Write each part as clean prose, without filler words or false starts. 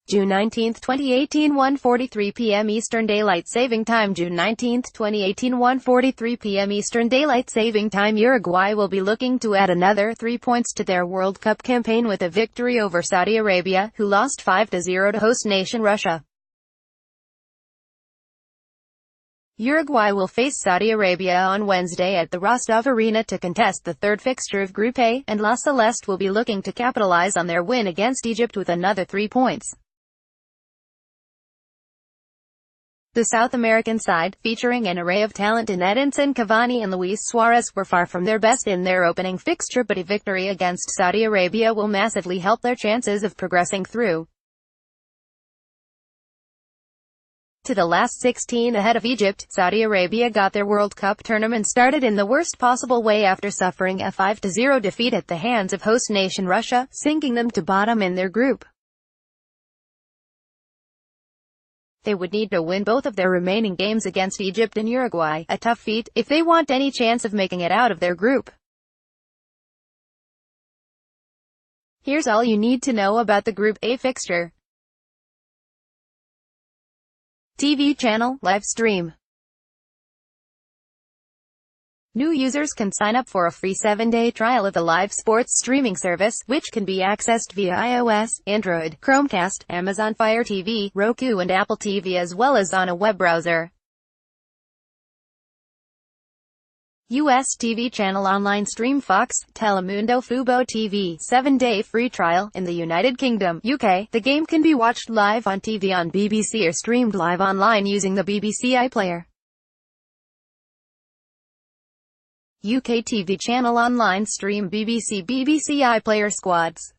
June 19, 2018, 1:43 p.m. Eastern Daylight Saving Time. June 19, 2018, 1:43 p.m. Eastern Daylight Saving Time. Uruguay will be looking to add another 3 points to their World Cup campaign with a victory over Saudi Arabia, who lost 5-0 to host nation Russia. Uruguay will face Saudi Arabia on Wednesday at the Rostov Arena to contest the third fixture of Group A, and La Celeste will be looking to capitalize on their win against Egypt with another 3 points. The South American side, featuring an array of talent in Edinson Cavani and Luis Suarez, were far from their best in their opening fixture, but a victory against Saudi Arabia will massively help their chances of progressing through to the last 16 ahead of Egypt. Saudi Arabia got their World Cup tournament started in the worst possible way after suffering a 5-0 defeat at the hands of host nation Russia, sinking them to bottom in their group. They would need to win both of their remaining games against Egypt and Uruguay, a tough feat, if they want any chance of making it out of their group. Here's all you need to know about the Group A fixture. TV channel, live stream. New users can sign up for a free 7-day trial of the live sports streaming service, which can be accessed via iOS, Android, Chromecast, Amazon Fire TV, Roku and Apple TV, as well as on a web browser. US TV channel online stream Fox, Telemundo Fubo TV, 7-day free trial. In the United Kingdom, UK, the game can be watched live on TV on BBC or streamed live online using the BBC iPlayer. UK TV channel online stream BBC iPlayer squads.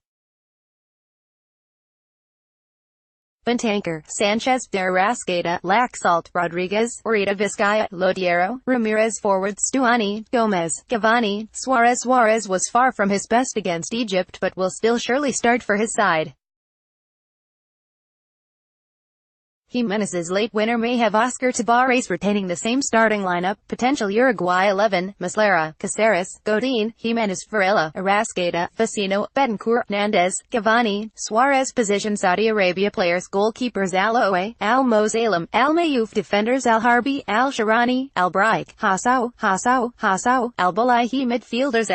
Bentancur, Sanchez, Arrascaeta, Laxalt, Rodriguez, Rita Vizcaya, Lodiero, Ramirez, forwards Stuani, Gomez, Cavani, Suarez. Suarez was far from his best against Egypt, but will still surely start for his side. Jimenez's late winner may have Oscar Tabarez retaining the same starting lineup. Potential Uruguay 11, Muslera, Caceres, Godin, Jimenez, Varela, Arrascaeta, Vecino, Bentancur, Nandez, Cavani, Suarez. Position Saudi Arabia players: goalkeepers Al-Owe, Al-Mosalem, Al-Mayouf, defenders Al-Harbi, Al-Sharani, Al-Braik, Hassau, Al-Bolahi, midfielders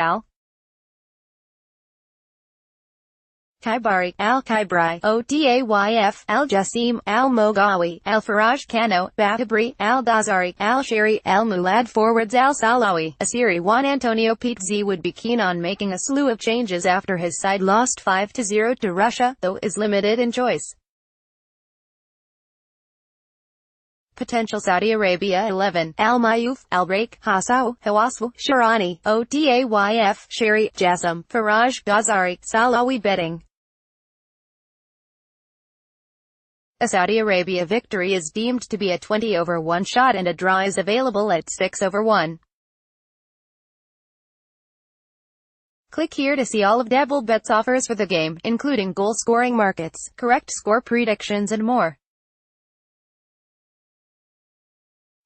Al-Kaibari, Al-Kaibri, Odayf, Al-Jassim, Al-Mogawi, Al-Faraj Kano, Bahabri, Al-Dazari, Al-Shiri, Al-Mulad. Forwards Al-Salawi, Asiri. Juan Antonio Pizzi would be keen on making a slew of changes after his side lost 5-0 to Russia, though is limited in choice. Potential Saudi Arabia 11, Al-Mayouf, Al-Braik, Hassau, Hawaswu, Sharani, Odayf, Shiri, Jassim, Faraj, Dazari, Salawi. Betting. A Saudi Arabia victory is deemed to be a 20/1 shot, and a draw is available at 6/1. Click here to see all of DoubleBet's offers for the game, including goal scoring markets, correct score predictions and more.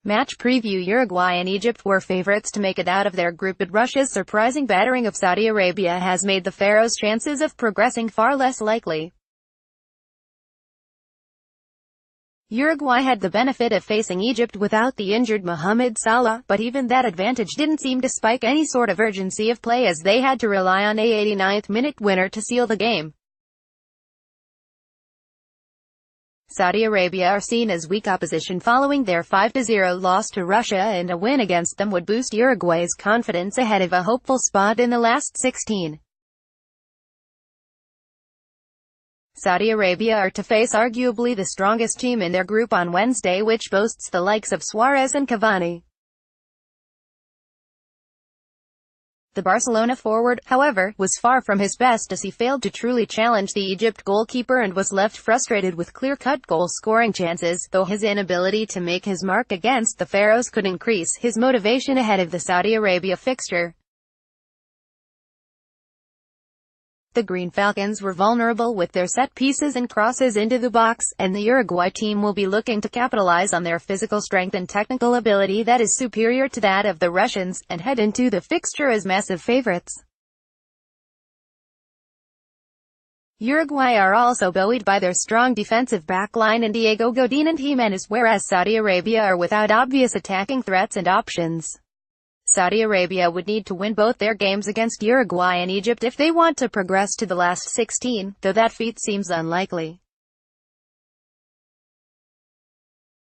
Match preview: Uruguay and Egypt were favorites to make it out of their group, but Russia's surprising battering of Saudi Arabia has made the Pharaohs' chances of progressing far less likely. Uruguay had the benefit of facing Egypt without the injured Mohamed Salah, but even that advantage didn't seem to spike any sort of urgency of play, as they had to rely on a 89th-minute winner to seal the game. Saudi Arabia are seen as weak opposition following their 5-0 loss to Russia, and a win against them would boost Uruguay's confidence ahead of a hopeful spot in the last 16. Saudi Arabia are to face arguably the strongest team in their group on Wednesday, which boasts the likes of Suarez and Cavani. The Barcelona forward, however, was far from his best, as he failed to truly challenge the Egypt goalkeeper and was left frustrated with clear-cut goal-scoring chances, though his inability to make his mark against the Pharaohs could increase his motivation ahead of the Saudi Arabia fixture. The Green Falcons were vulnerable with their set pieces and crosses into the box, and the Uruguay team will be looking to capitalize on their physical strength and technical ability that is superior to that of the Russians, and head into the fixture as massive favorites. Uruguay are also buoyed by their strong defensive backline in Diego Godin and Jimenez, whereas Saudi Arabia are without obvious attacking threats and options. Saudi Arabia would need to win both their games against Uruguay and Egypt if they want to progress to the last 16, though that feat seems unlikely.